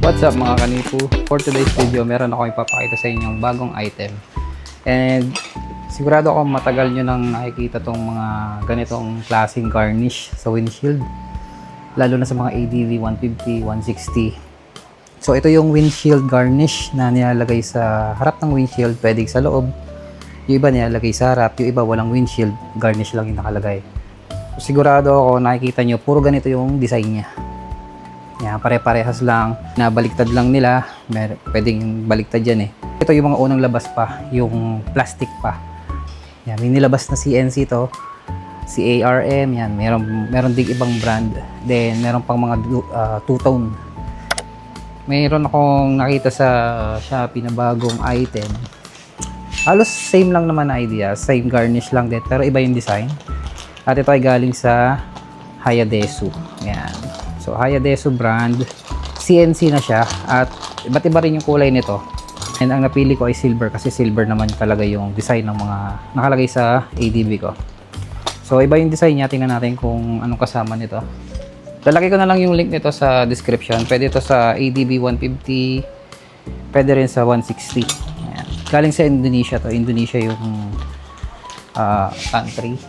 What's up mga kanipu? For today's video, meron ako ipapakita sa inyong bagong item. And sigurado ako matagal nyo nang nakikita tong mga ganitong klaseng garnish sa windshield. Lalo na sa mga ADV 150, 160. So ito yung windshield garnish na nilalagay sa harap ng windshield, pwedeng sa loob. Yung iba nilalagay sa harap, yung iba walang windshield, garnish lang yung nakalagay. So, sigurado ako nakikita nyo, puro ganito yung design niya. Yan, pare-parehas lang, nabaliktad lang nila, pwedeng baliktad yan eh. Ito yung mga unang labas pa, yung plastic pa. Yan, may nilabas na CNC to, si ARM, yan, meron ding ibang brand. Then, meron pang mga two-tone. Mayroon akong nakita sa Shopee na bagong item. Halos same lang naman na idea, same garnish lang din, pero iba yung design. At ito ay galing sa Hayadesu. Yan. So, Hayadesu brand, CNC na siya at iba't iba rin yung kulay nito. And ang napili ko ay silver kasi silver naman talaga yung design ng mga nakalagay sa ADV ko. So, iba yung design niya. Tingnan natin kung anong kasama nito. Lalagay ko na lang yung link nito sa description. Pwede ito sa ADV 150, pwede rin sa 160. Ayan. Galing sa Indonesia to. Indonesia yung country.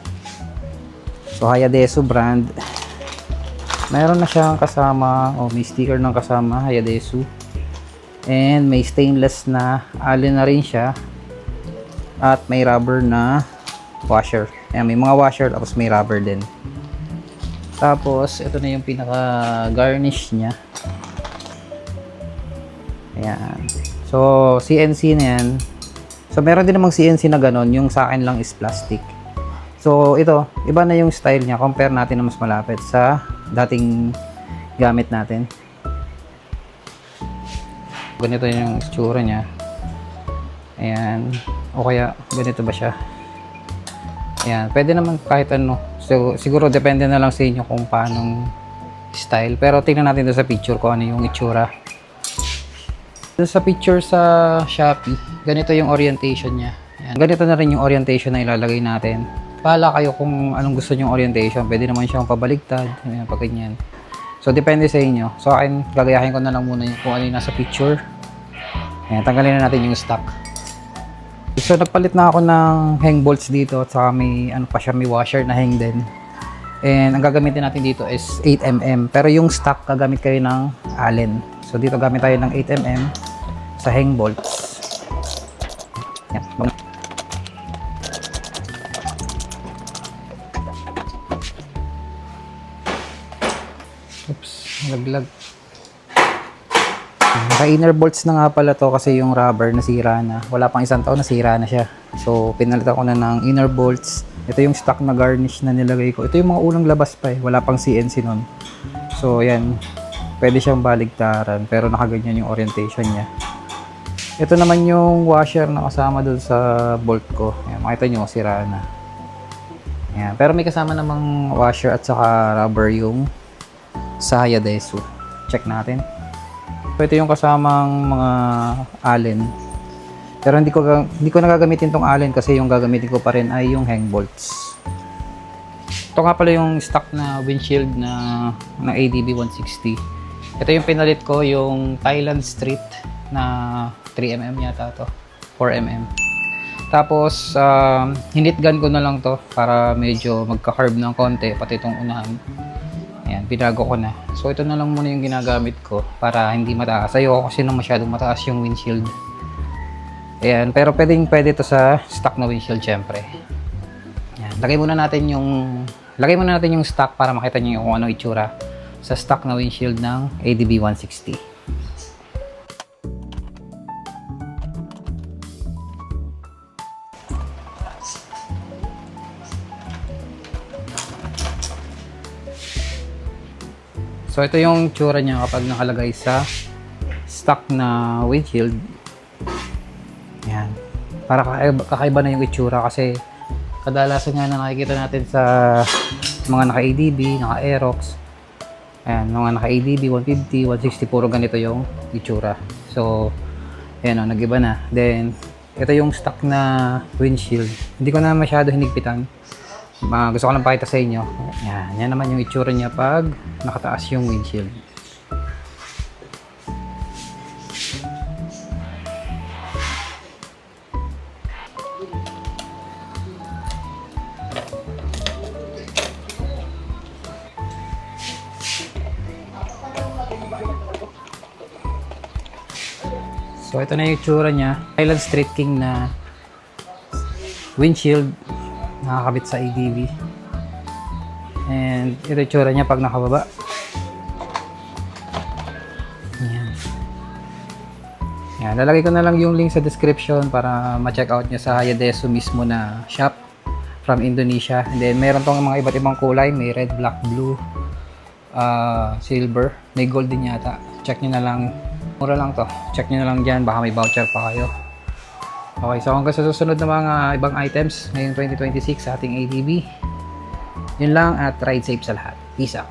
So, Hayadesu brand. Mayroon na siyang kasama, may sticker ng kasama, Hayadesu. And may stainless na allen na rin siya. At may rubber na washer. Ayan, may mga washer tapos may rubber din. Tapos, ito na yung pinaka-garnish niya. Ayan. So, CNC na yan. So, meron din namang CNC na ganon. Yung sa akin lang is plastic. So, ito, iba na yung style niya. Compare natin na mas malapit sa dating gamit natin. Ganito yung itsura niya. Ayan. O kaya, ganito ba siya? Ayan. Pwede naman kahit ano. So, siguro depende na lang sa inyo kung paanong style. Pero tingnan natin doon sa picture ko ano yung itsura. Doon sa picture sa Shopee, ganito yung orientation niya. Ayan. Ganito na rin yung orientation na ilalagay natin. Bahala kayo kung anong gusto nyong orientation. Pwede naman siyang pabaligtad. Ayan, pag ganyan. So, depende sa inyo. So, akin, gagayahin ko na lang muna yung kung ano yung nasa picture. Ayan, tanggalin na natin yung stock. So, nagpalit na ako ng hang bolts dito. At saka may, ano pa siya, may washer na hang din. And, ang gagamitin natin dito is 8mm. Pero yung stock, gagamit kayo ng Allen. So, dito gamit tayo ng 8mm sa hang bolts. Ayan. Oops, nalaglag. Naka-inner bolts na nga pala to kasi yung rubber nasira na. Wala pang isang taon nasira na siya. So, pinalitan ko na ng inner bolts. Ito yung stock na garnish na nilagay ko. Ito yung mga unang labas pa eh. Wala pang CNC nun. So, yan. Pwede siyang baligtaran pero nakaganyan yung orientation niya. Ito naman yung washer na kasama dun sa bolt ko. Ayan, makita nyo, sira na. Ayan. Pero may kasama namang washer at saka rubber yung sa Hayadesu. Check natin. Ito yung kasamang mga allen. Pero hindi ko nagagamitin tong allen kasi yung gagamitin ko pa rin ay yung hang bolts. Ito nga pala yung stock na windshield na ADV 160. Ito yung pinalit ko, yung Thailand Street na 3mm yata to. 4mm. Tapos, hinitgun ko na lang to para medyo magka-curve ng konti, pati itong unahan. Ayan, binago ko na. So, ito na lang muna yung ginagamit ko para hindi mataas. Ayoko kasi nang masyadong mataas yung windshield. Ayan, pero pwede ito sa stock na windshield syempre. Ayan, lagay muna natin yung stock para makita nyo kung ano itsura sa stock na windshield ng ADV 160. So, ito yung tsura niya kapag nakalagay sa stock na windshield. Yan. Para kakaiba na yung itsura kasi kadalasan nga na nakikita natin sa mga naka-ADB, naka-Aerox. Ayan, mga naka-ADB, 150, 160, puro ganito yung itsura. So, ayan o, nag-iba na. Then, ito yung stock na windshield. Hindi ko na masyado hinigpitan. Gusto ko lang pakita sa inyo. Yan naman yung itsura niya pag nakataas yung windshield. So ito na yung itsura niya. Island Street King na windshield, nakakabit sa ADV. And ito yung itsura niya pag nakababa. Ayan. Ayan, lalagay ko na lang yung link sa description para ma-check out nyo sa Hayadeso mismo na shop from Indonesia. And then meron tong mga iba't ibang kulay, may red, black, blue, silver, may gold din yata. Check nyo na lang, mura lang to, check nyo na lang dyan, baka may voucher pa kayo. Okay, so hanggang sa susunod na mga ibang items ngayong 2026 sa ating ATV, yun lang at ride safe sa lahat. Peace out.